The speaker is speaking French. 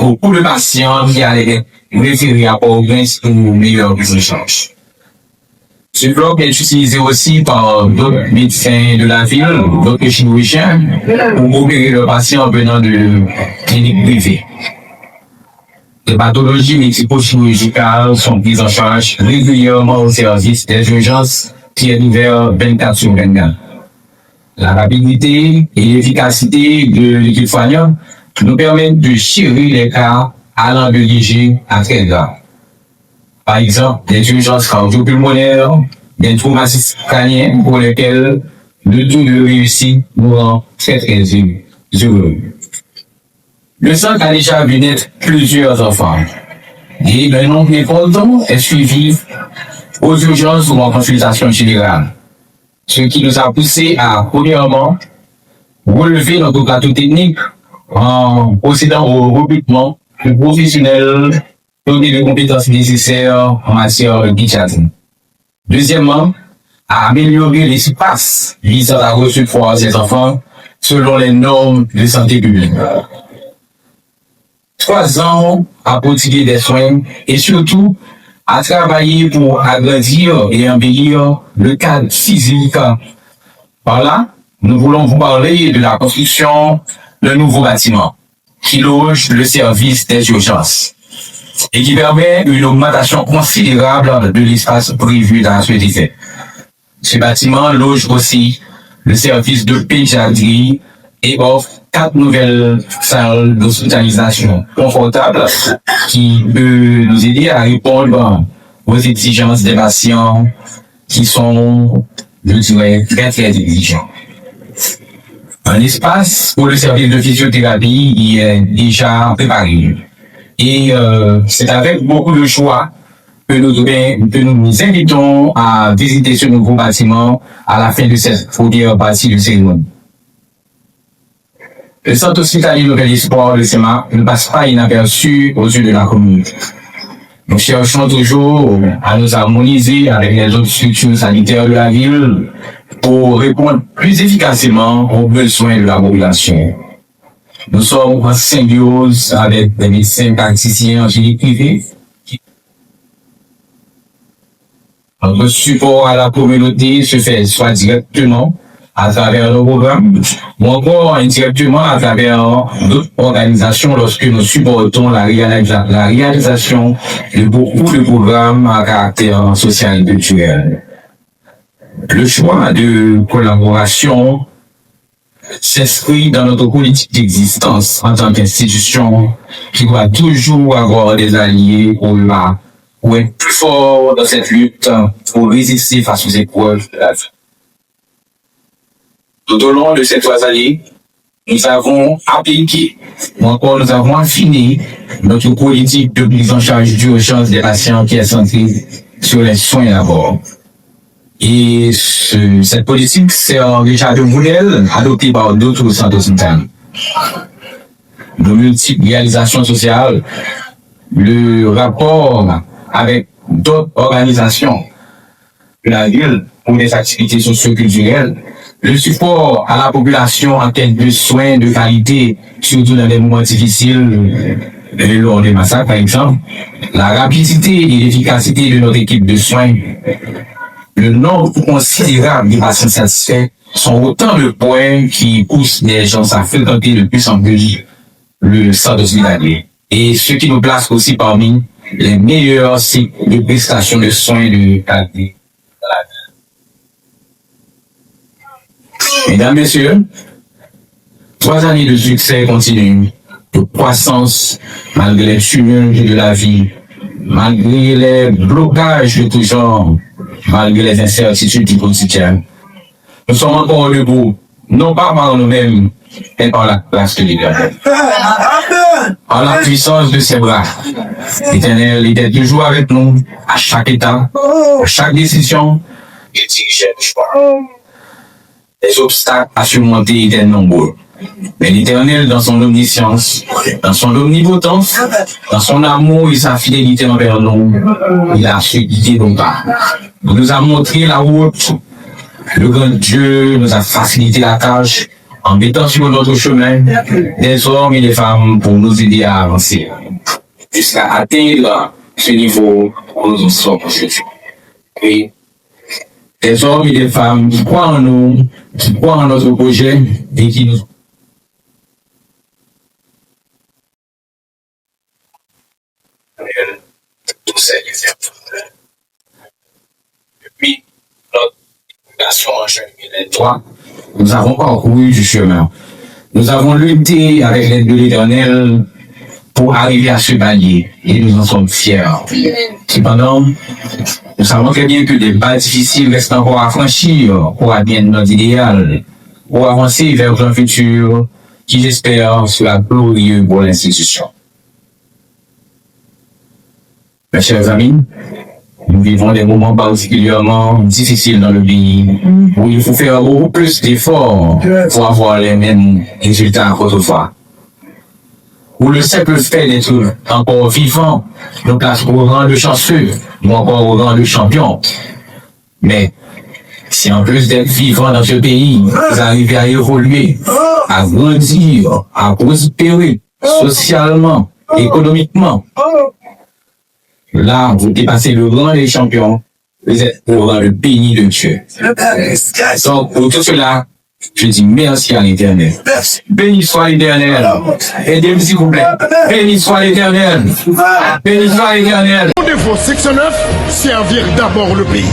beaucoup de patients qui allaient référer à Port-au-Prince pour une meilleure prise en charge. Ce bloc est utilisé aussi par d'autres médecins de la ville, d'autres chirurgiens, pour opérer leurs patients venant de cliniques privées. Les pathologies médico-chirurgicales sont prises en charge régulièrement au service des urgences qui est ouvert 24 sur 24. La rapidité et l'efficacité de l'équipe soignante nous permettent de gérer les cas allant de léger à très grave. Par exemple, des urgences cardio-pulmonaires, des traumatismes crâniens pour lesquels le taux de réussite nous rend très heureux. Le centre a déjà vu naître plusieurs enfants et un nombre important est suivi aux urgences ou en consultation générale. Ce qui nous a poussé à, premièrement, relever notre plateau technique en procédant au recrutement de professionnels dotés de compétences nécessaires en matière de pédiatrie. Deuxièmement, à améliorer l'espace visant à recevoir ces enfants selon les normes de santé publique. 3 ans à prodiguer des soins et surtout à travailler pour agrandir et embellir le cadre physique. Par là, nous voulons vous parler de la construction d'un nouveau bâtiment qui loge le service des urgences et qui permet une augmentation considérable de l'espace prévu dans ce effet. Ce bâtiment loge aussi le service de pédiatrie et offre 4 nouvelles salles d'hospitalisation confortables qui peuvent nous aider à répondre aux exigences des patients qui sont, je dirais, très très exigeants. Un espace pour le service de physiothérapie y est déjà préparé. Et c'est avec beaucoup de choix que nous nous invitons à visiter ce nouveau bâtiment à la fin de cette première partie de cérémonie. Le centre hospitalier Nouvel Espoir de SEMA ne passe pas inaperçu aux yeux de la communauté. Nous cherchons toujours à nous harmoniser avec les autres structures sanitaires de la ville pour répondre plus efficacement aux besoins de la population. Nous sommes en symbiose avec des médecins praticiens en génie privé. Notre support à la communauté se fait soit directement à travers nos programmes, ou encore indirectement à travers d'autres organisations lorsque nous supportons la réalisation de beaucoup de programmes à caractère social et culturel. Le choix de collaboration s'inscrit dans notre politique d'existence en tant qu'institution qui doit toujours avoir des alliés pour être plus fort dans cette lutte pour résister face aux épreuves de la vie. Tout au long de ces 3 années, nous avons appliqué, ou encore nous avons affiné notre politique de prise en charge d'urgence des patients qui est centrée sur les soins d'abord. Et cette politique sert déjà de modèle adopté par d'autres centres hospitaliers. Nos multiples réalisations sociales, le rapport avec d'autres organisations de la ville pour des activités socio-culturelles, le support à la population en termes de soins de qualité, surtout dans les moments difficiles, lors des massacres par exemple, la rapidité et l'efficacité de notre équipe de soins, le nombre considérable de patients satisfaits sont autant de points qui poussent les gens à fréquenter de plus en plus le centre hospitalier. Et ce qui nous place aussi parmi les meilleurs cycles de prestation de soins de qualité. Mesdames, Messieurs, 3 années de succès continu, de croissance, malgré les tumultes de la vie, malgré les blocages de tout genre, malgré les incertitudes du quotidien. Nous sommes encore debout, non pas par nous-mêmes, mais par la grâce de l'Éternel. Par la puissance de ses bras. L'Éternel était toujours avec nous, à chaque étape, à chaque décision, il dirigeait le choix. Les obstacles à surmonter étaient nombreux. Mais l'Éternel, dans son omniscience, dans son omnipotence, dans son amour et sa fidélité envers nous, il a su guider nos pas. Il nous a montré la route. Le grand Dieu nous a facilité la tâche en mettant sur notre chemin des hommes et des femmes pour nous aider à avancer, jusqu'à atteindre ce niveau où nous en sommes aujourd'hui. Oui. Des hommes et des femmes qui croient en nous, qui croient en notre projet et qui nous tous ces depuis notre nation en juin 2023, nous avons parcouru du chemin. Nous avons lutté avec l'aide de l'Éternel pour arriver à ce palier et nous en sommes fiers. Cependant, nous savons très bien que des pas difficiles restent encore à franchir pour atteindre notre idéal, pour avancer vers un futur qui, j'espère, sera glorieux pour l'institution. Mes chers amis, nous vivons des moments particulièrement difficiles dans le pays où il faut faire beaucoup plus d'efforts pour avoir les mêmes résultats qu'autrefois. Où le simple fait d'être encore vivant nous place au rang de chanceux ou encore au rang de champion. Mais si en plus d'être vivant dans ce pays, vous arrivez à évoluer, à grandir, à prospérer socialement, économiquement, là, vous dépassez le rang des champions, vous êtes au rang de béni de Dieu. Donc, pour tout cela, je dis merci à l'Éternel. Béni soit l'Éternel. Aidez-moi s'il vous plaît. Béni soit l'Éternel. Béni soit l'Éternel. Défaut, section 9, servir d'abord le pays.